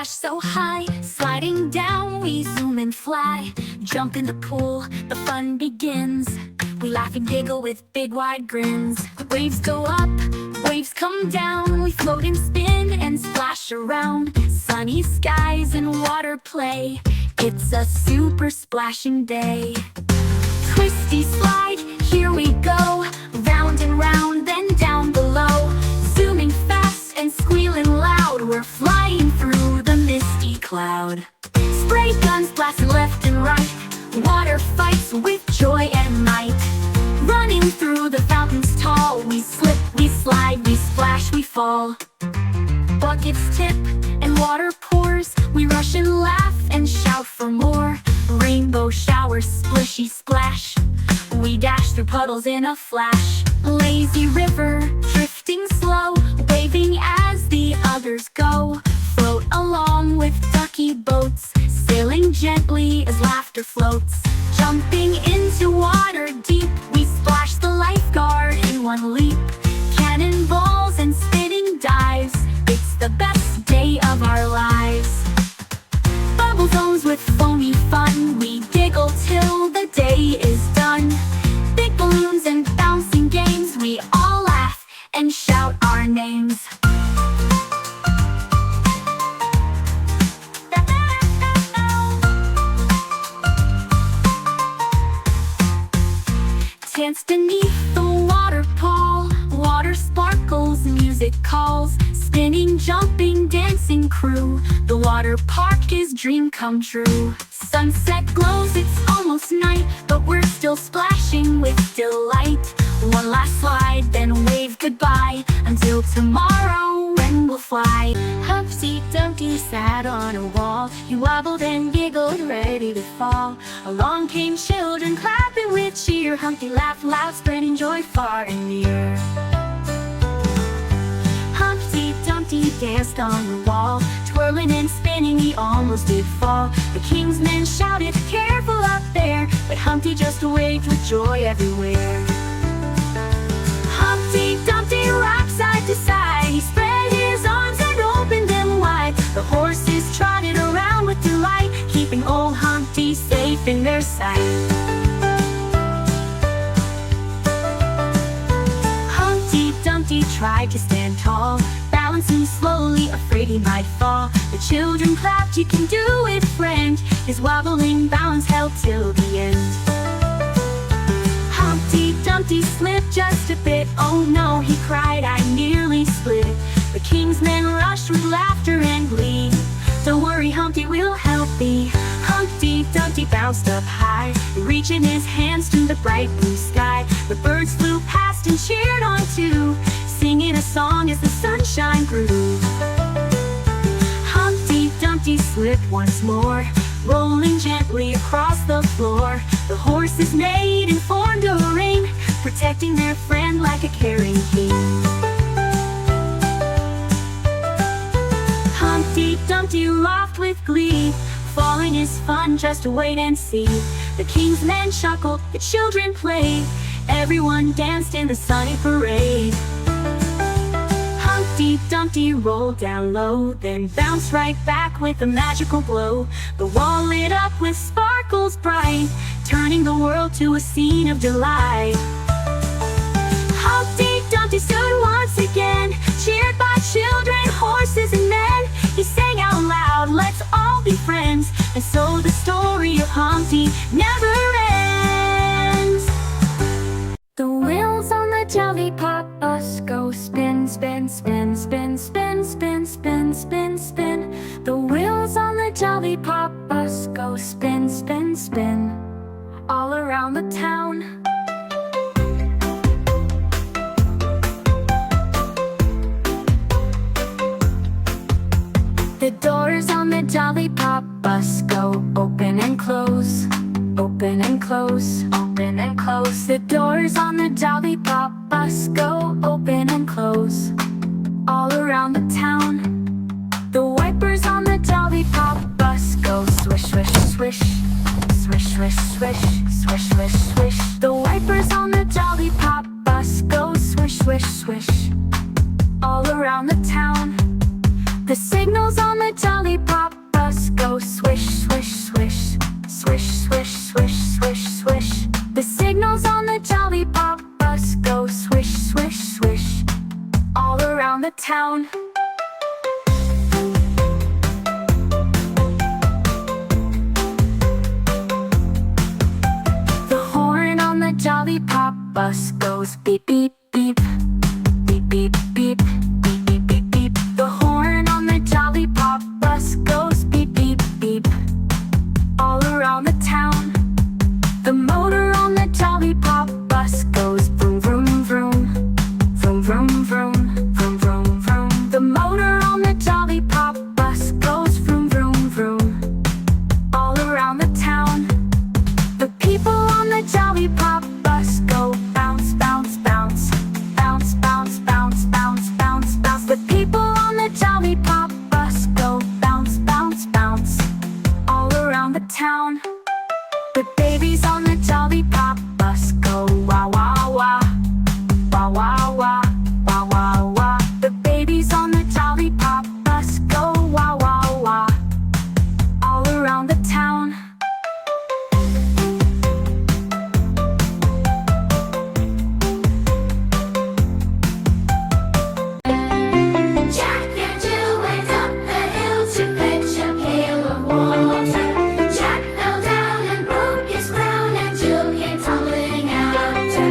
splash so high. Sliding down, we zoom and fly. Jump in the pool, the fun begins. We laugh and giggle with big wide grins. Waves go up, waves come down. We float and spin and splash around. Sunny skies and water play. It's a super splashing day. Twisty slide, here we go. Round and round, then down below. Zooming fast and squealing loud. We're flying through the misty cloud. Spray guns blasting left and right. Water fights with joy and might. Running through the fountains tall. We slip, we slide, we splash, we fall. Buckets tip and water pours. We rush and laugh and shout for more. Rainbow showers, splishy splash. We dash through puddles in a flash. Lazy river, drifting slow. Waving as the others go. Float along with ducky boats. Sailing gently as laughter floats. Jumping into water deep. We splash the lifeguard in one leap. Cannonballs and spinning dives. It's the best day of our lives. Bubble zones with foamy fun. We giggle till the day is done. Big balloons and bouncing games. We all laugh and shout our names. Dance beneath the waterfall. Water sparkles, music calls. Spinning, jumping, dancing crew. The water park is dream come true. Sunset glows, it's almost night, but we're still splashing with delight. One last slide, then wave goodbye. Until tomorrow when we'll fly. Humpty Dumpty sat on a wall. He wobbled and giggled, ready to fall. Along came children clapping with cheer. Humpty laughed loud, spreading joy far and near. Humpty Dumpty danced on the wall. Twirling and spinning, he almost did fall. The king's men shouted, "Careful up there!" But Humpty just waved with joy everywhere. Humpty Dumpty rocked side to side. He spread his arms and opened them wide. The horses trotted around with delight, keeping old Humpty safe in their sight. Humpty Dumpty tried to stand tall, balancing slowly, afraid he might fall. The children clapped, "You can do it, friend." His wobbling balance held till the end. Humpty Dumpty slipped just a bit. "Oh no," he cried, "I nearly split." The king's men rushed with laughter and glee. "Don't worry, Humpty, we'll help thee." Humpty Dumpty bounced up high, reaching his hands to the bright blue sky. The birds flew past and cheered on too, singing a song as the sunshine grew. Humpty Dumpty slipped once more, rolling gently across the floor. The horses neighed and formed a ring, protecting their friend like a caring king. Humpty Dumpty laughed with glee. Falling is fun, just wait and see. The king's men chuckled, the children played. Everyone danced in the sunny parade. Humpty Dumpty rolled down low, then bounced right back with a magical glow. The wall lit up with sparkles bright, turning the world to a scene of delight. Humpty Dumpty stood once again, cheered by children, horses, and men. He sang out loud, "Let's all be friends." And so the story of Humpty never ends. The wheels on the Jollypop bus go spin, spin, spin, spin, spin, spin, spin, spin, spin. The wheels on the Jollypop bus go spin, spin, spin, all around the town. The doors on the Jollypop bus go open and close, open and close, open and close. The doors on the Jollypop bus go open and close, all around the town. The wipers on the Jollypop bus go swish, swish, swish, swish, swish, swish, swish, swish, swish. The wipers on the Jollypop bus go swish, swish, swish, all around the town. The signals on the Jollypop bus go swish, swish, swish, swish, swish, swish, swish, swish. The signals on the Jollypop bus go swish, swish, swish, all around the town. The horn on the Jollypop bus goes beep, beep, beep, beep, beep, beep, beep, beep, beep, beep. The horn on the Jollypop bus goes beep, beep, beep, all around the town. The motor on the Jollypop bus goes vroom, vroom, vroom, vroom, vroom, vroom, vroom, vroom, vroom. The motor on the Jollypop bus goes vroom, vroom, vroom, all around the town. The people on the Jollypop bus go bounce, bounce, bounce, bounce, bounce, bounce, bounce, bounce, bounce. The people on the Jollypop bus go bounce, bounce, bounce, all around the town. The babies on the Jollypop bus go wah, wah, wah, wah, wah, wah, wah, wah, wah. The babies on the Jollypop bus go wah, wah, wah, all around the town. Jack and Jill went up the hill to fetch a pail of water. Jack fell down and broke his crown, and Jill came tumbling after.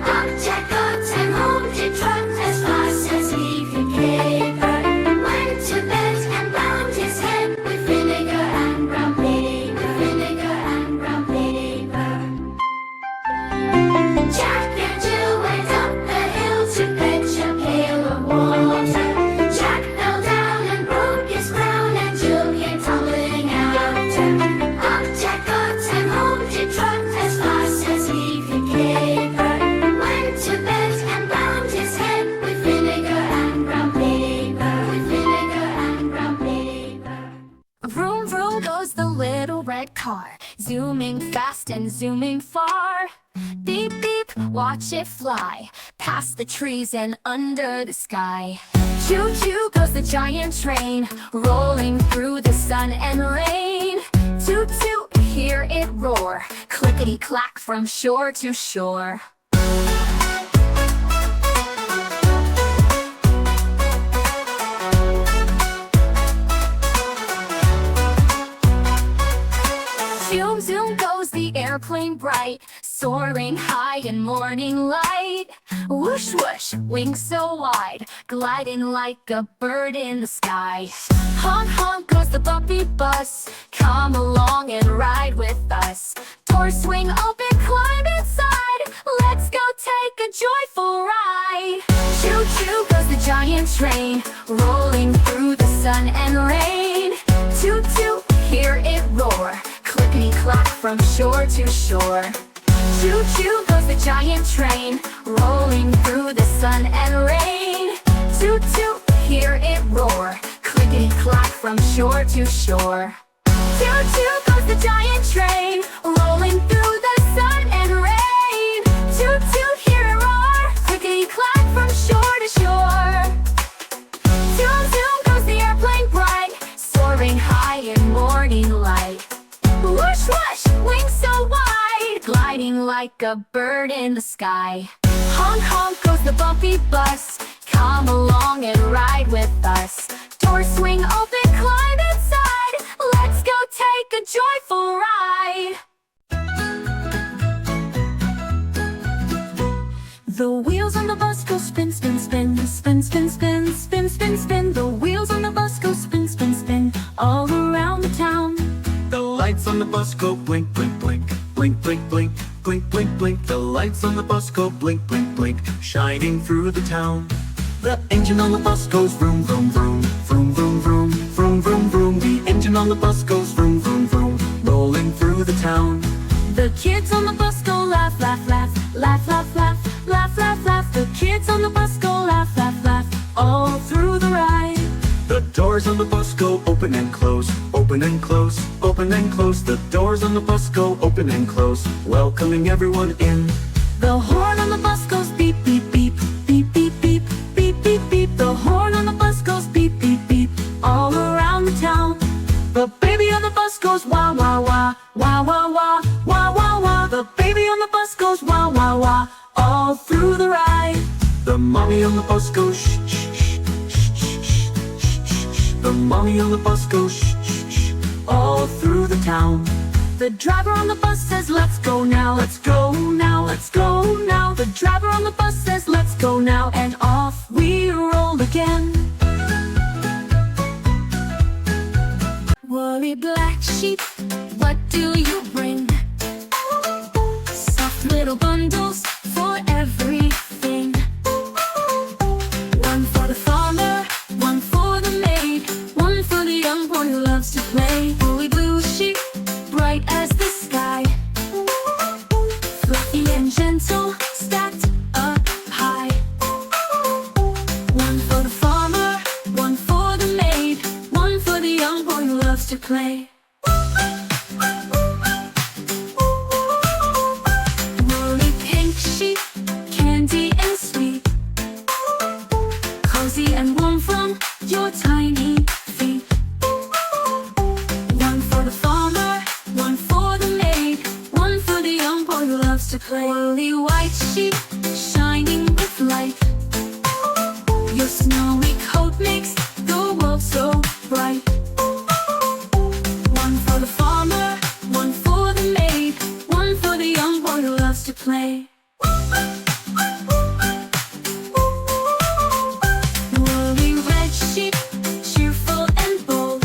Up Jack got and home did trot as fast as he could caper. Went to bed and bound his head with vinegar and brown paper. Vinegar and brown paper. Jack and Jill went up the hill to fetch a pail of water. Jack fell down and broke his crown, and Jill came tumbling after. Up Jack got and home did trot as fast as he could caper. Went to bed and bound his head with vinegar and brown paper. With vinegar and brown paper. Vroom, vroom goes the little red car, zooming fast and zooming far. Beep, beep, watch it fly past the trees and under the sky. Choo, choo goes the giant train, rolling through the sun and rain. Toot, toot, hear it roar, clickety clack from shore to shore. Zoom, zoom goes the airplane bright, soaring high in morning light. Whoosh, whoosh, wings so wide, gliding like a bird in the sky. Honk, honk goes the bumpy bus, come along and ride with us. Doors swing open, climb inside, let's go take a joyful ride. Choo, choo goes the giant train, rolling through the sun and rain. Toot, toot, hear it roar, clickety clack from shore to shore. Choo choo goes the giant train, rolling through the sun and rain. Toot toot, hear it roar, clickety clack from shore to shore. Toot toot goes the giant train, rolling through the sun and rain. Toot toot, hear it roar, clickety clack from shore to shore. Zoom zoom goes the airplane bright, soaring high in morning light. Whoosh whoosh, wings so wide, gliding like a bird in the sky. Honk honk goes the bumpy bus, come along and ride with us. Doors swing open, climb inside, let's go take a joyful ride. The wheels on the bus go spin, spin, spin, spin, spin, spin, spin, spin, spin. The wheels on the bus go spin, spin, spin, all around the town. The lights on the bus go blink, blink, blink, blink, blink, blink, blink, blink, blink. The lights on the bus go blink, blink, blink, shining through the town. The engine on the bus goes vroom, vroom, vroom, vroom, vroom, vroom, vroom, vroom, vroom. The engine on the bus goes vroom, vroom, vroom, rolling through the town. The kids on the bus go laugh, laugh, laugh, laugh, laugh, laugh, laugh, laugh, laugh. The kids on the bus go laugh, laugh, laugh, all through the ride. The doors on the bus go open and close, open and close, open and close. The doors on the bus go open and close, welcoming everyone in. The horn on the bus goes beep, beep, beep, beep, beep, beep, beep, beep, beep. The horn on the bus goes beep, beep, beep, through the ride. The mommy on the bus goes shh, shh, shh, shh, shh, shh, shh, shh. The mommy on the bus goes shh, shh, shh, all through the town. The driver on the bus says, let's go now. Let's go now, let's go now. The driver on the bus says, let's go now. And off we roll again. Woolly black sheep, what do you bring? Soft little bundles for everything. One for the farmer, one for the maid, one for the young boy who loves to play. Woolly blue sheep, bright as the sky, fluffy and gentle, stacked up high. One for the farmer, one for the maid, one for the young boy who loves to play. Woolly pink sheep, candy and sweet, cozy and warm from your tiny feet. One for the farmer, one for the maid, one for the young boy who loves to play. Woolly white sheep, shining with light, your snowy coat makes the world so bright. One for the farmer, one for the maid, one for the young boy who loves to play. Woolly red sheep, cheerful and bold,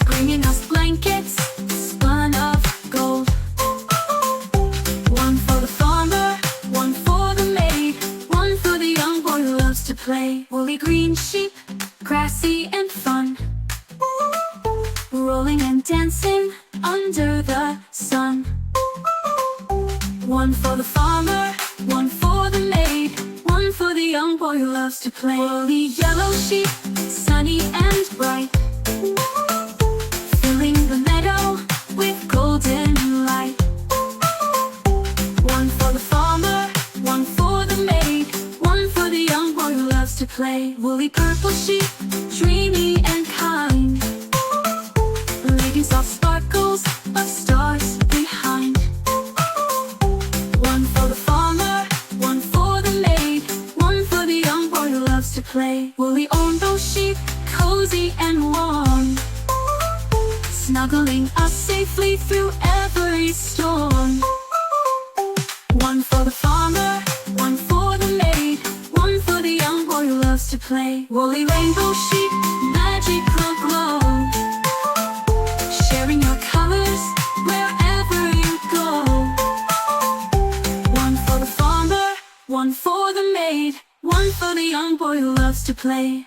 bringing us blankets spun of gold. One for the farmer, one for the maid, one for the young boy who loves to play. Woolly green sheep, grassy and fun, rolling and dancing under the sun. One for the farmer, one for the maid, one for the young boy who loves to play. Woolly yellow sheep, sunny and bright, filling the meadow with golden light. One for the farmer, one for the maid, one for the young boy who loves to play. Woolly purple sheep, dreamy and kind, leaving soft sparkles of stars behind. One for the farmer, one for the maid, one for the young boy who loves to play. Woolly orange sheep, cozy and warm, snuggling us safely through every storm. One for the farmer, one for the maid, one for the young boy who loves to play. Woolly rainbow sheep, magical glow, sharing your colors wherever you go. One for the farmer, one for the maid, one for the young boy who loves to play.